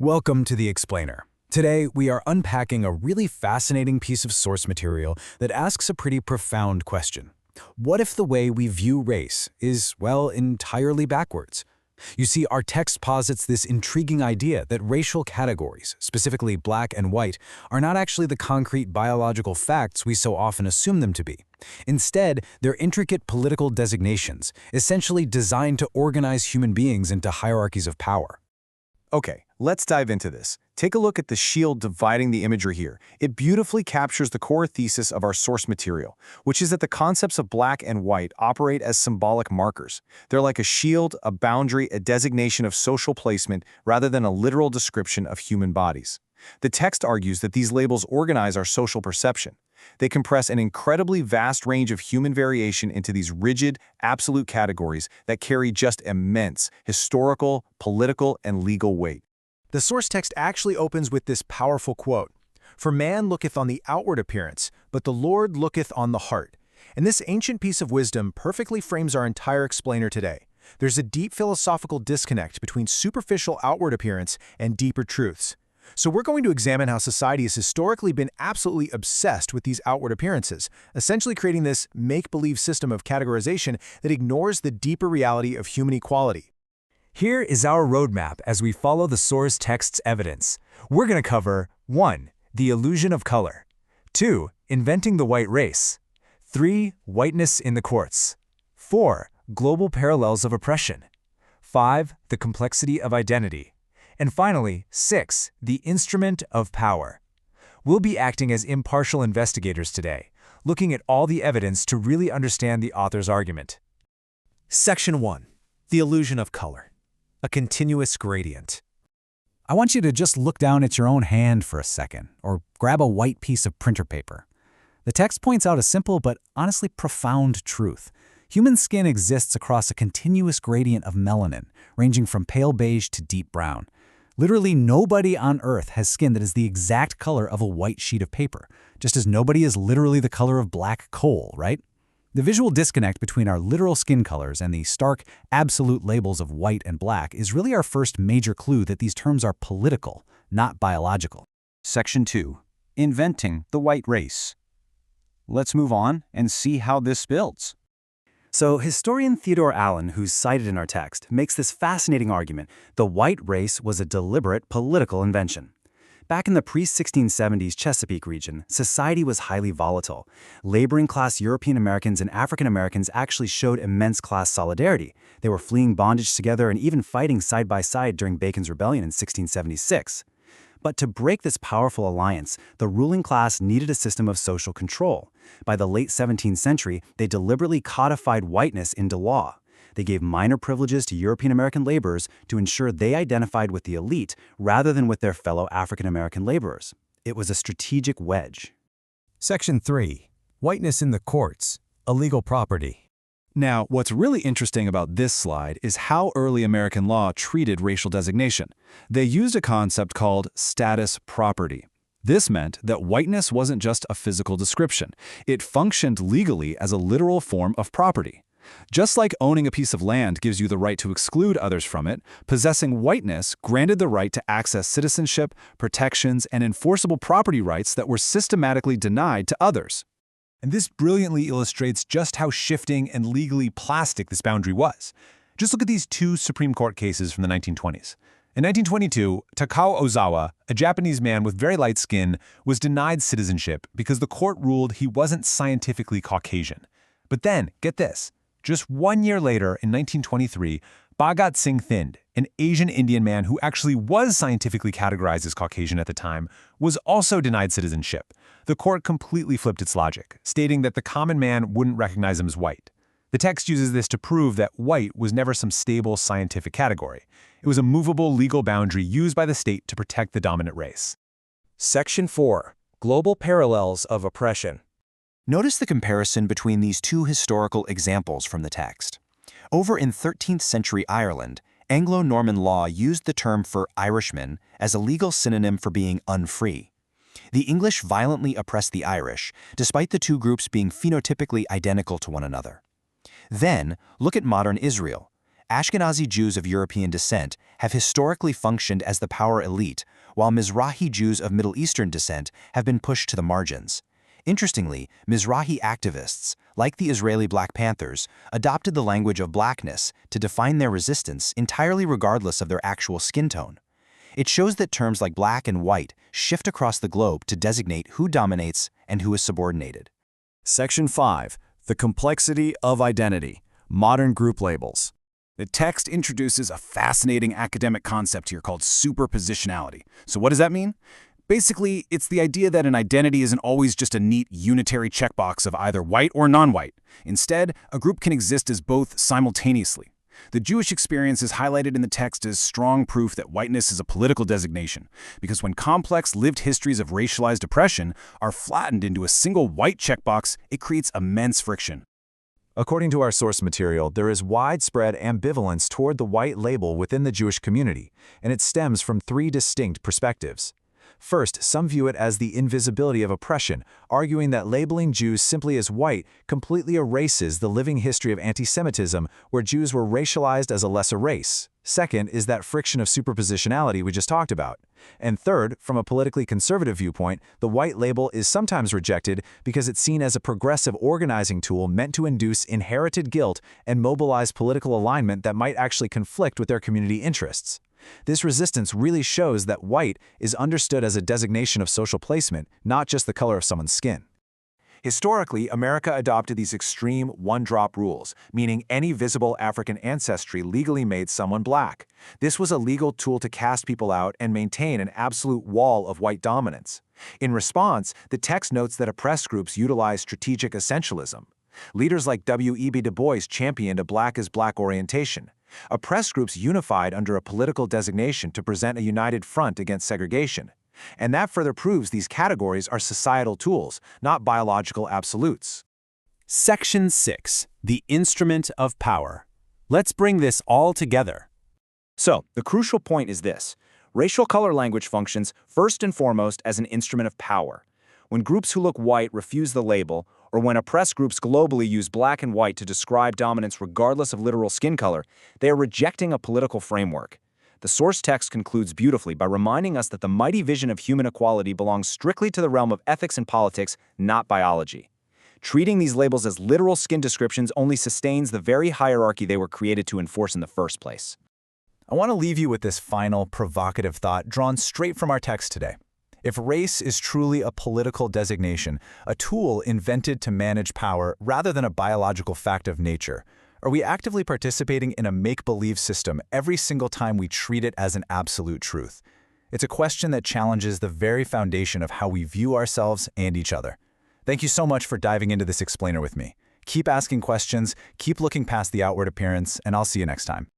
Welcome to The Explainer. Today, we are unpacking a really fascinating piece of source material that asks a pretty profound question. What if the way we view race is, well, entirely backwards? You see, our text posits this intriguing idea that racial categories, specifically black and white, are not actually the concrete biological facts we so often assume them to be. Instead, they're intricate political designations, essentially designed to organize human beings into hierarchies of power. Okay, let's dive into this. Take a look at the shield dividing the imagery here. It beautifully captures the core thesis of our source material, which is that the concepts of black and white operate as symbolic markers. They're like a shield, a boundary, a designation of social placement, rather than a literal description of human bodies. The text argues that these labels organize our social perception. They compress an incredibly vast range of human variation into these rigid, absolute categories that carry just immense historical, political, and legal weight. The source text actually opens with this powerful quote, "For man looketh on the outward appearance, but the Lord looketh on the heart." And this ancient piece of wisdom perfectly frames our entire explainer today. There's a deep philosophical disconnect between superficial outward appearance and deeper truths. So we're going to examine how society has historically been absolutely obsessed with these outward appearances, essentially creating this make-believe system of categorization that ignores the deeper reality of human equality. Here is our roadmap as we follow the source text's evidence. We're going to cover 1. The illusion of color. 2. Inventing the white race. 3. Whiteness in the courts. 4. Global parallels of oppression. 5. The complexity of identity. And finally, 6. The instrument of power. We'll be acting as impartial investigators today, looking at all the evidence to really understand the author's argument. Section 1. The illusion of color. A continuous gradient. I want you to just look down at your own hand for a second, or grab a white piece of printer paper. The text points out a simple but honestly profound truth. Human skin exists across a continuous gradient of melanin, ranging from pale beige to deep brown. Literally nobody on Earth has skin that is the exact color of a white sheet of paper, just as nobody is literally the color of black coal, right? The visual disconnect between our literal skin colors and the stark, absolute labels of white and black is really our first major clue that these terms are political, not biological. Section 2. Inventing the white race. Let's move on and see how this builds. So historian Theodore Allen, who's cited in our text, makes this fascinating argument: the white race was a deliberate political invention. Back in the pre-1670s Chesapeake region, society was highly volatile. Laboring-class European Americans and African Americans actually showed immense class solidarity. They were fleeing bondage together and even fighting side by side during Bacon's Rebellion in 1676. But to break this powerful alliance, the ruling class needed a system of social control. By the late 17th century, they deliberately codified whiteness into law. They gave minor privileges to European American laborers to ensure they identified with the elite rather than with their fellow African American laborers. It was a strategic wedge. Section 3. Whiteness in the courts. A legal property. Now, what's really interesting about this slide is how early American law treated racial designation. They used a concept called status property. This meant that whiteness wasn't just a physical description. It functioned legally as a literal form of property. Just like owning a piece of land gives you the right to exclude others from it, possessing whiteness granted the right to access citizenship, protections, and enforceable property rights that were systematically denied to others. And this brilliantly illustrates just how shifting and legally plastic this boundary was. Just look at these two Supreme Court cases from the 1920s. In 1922, Takao Ozawa, a Japanese man with very light skin, was denied citizenship because the court ruled he wasn't scientifically Caucasian. But then, get this, just 1 year later, in 1923, Bhagat Singh Thind, an Asian Indian man who actually was scientifically categorized as Caucasian at the time, was also denied citizenship. The court completely flipped its logic, stating that the common man wouldn't recognize him as white. The text uses this to prove that white was never some stable scientific category. It was a movable legal boundary used by the state to protect the dominant race. Section 4. Global parallels of oppression. Notice the comparison between these two historical examples from the text. Over in 13th century Ireland, Anglo-Norman law used the term for Irishman as a legal synonym for being unfree. The English violently oppressed the Irish, despite the two groups being phenotypically identical to one another. Then, look at modern Israel. Ashkenazi Jews of European descent have historically functioned as the power elite, while Mizrahi Jews of Middle Eastern descent have been pushed to the margins. Interestingly, Mizrahi activists, like the Israeli Black Panthers, adopted the language of blackness to define their resistance entirely regardless of their actual skin tone. It shows that terms like black and white shift across the globe to designate who dominates and who is subordinated. Section 5. The complexity of identity. Modern group labels. The text introduces a fascinating academic concept here called superpositionality. So what does that mean? Basically, it's the idea that an identity isn't always just a neat unitary checkbox of either white or non-white. Instead, a group can exist as both simultaneously. The Jewish experience is highlighted in the text as strong proof that whiteness is a political designation, because when complex lived histories of racialized oppression are flattened into a single white checkbox, it creates immense friction. According to our source material, there is widespread ambivalence toward the white label within the Jewish community, and it stems from three distinct perspectives. First, some view it as the invisibility of oppression, arguing that labeling Jews simply as white completely erases the living history of anti-Semitism where Jews were racialized as a lesser race. Second is that friction of superpositionality we just talked about. And third, from a politically conservative viewpoint, the white label is sometimes rejected because it's seen as a progressive organizing tool meant to induce inherited guilt and mobilize political alignment that might actually conflict with their community interests. This resistance really shows that white is understood as a designation of social placement, not just the color of someone's skin. Historically, America adopted these extreme one-drop rules, meaning any visible African ancestry legally made someone black. This was a legal tool to cast people out and maintain an absolute wall of white dominance. In response, the text notes that oppressed groups utilized strategic essentialism. Leaders like W.E.B. Du Bois championed a black-as-black orientation. Oppressed groups unified under a political designation to present a united front against segregation. And that further proves these categories are societal tools, not biological absolutes. Section 6. The Instrument of Power. Let's bring this all together. So, the crucial point is this. Racial color language functions first and foremost as an instrument of power. When groups who look white refuse the label, or when oppressed groups globally use black and white to describe dominance regardless of literal skin color, they are rejecting a political framework. The source text concludes beautifully by reminding us that the mighty vision of human equality belongs strictly to the realm of ethics and politics, not biology. Treating these labels as literal skin descriptions only sustains the very hierarchy they were created to enforce in the first place. I want to leave you with this final provocative thought drawn straight from our text today. If race is truly a political designation, a tool invented to manage power rather than a biological fact of nature, are we actively participating in a make-believe system every single time we treat it as an absolute truth? It's a question that challenges the very foundation of how we view ourselves and each other. Thank you so much for diving into this explainer with me. Keep asking questions, keep looking past the outward appearance, and I'll see you next time.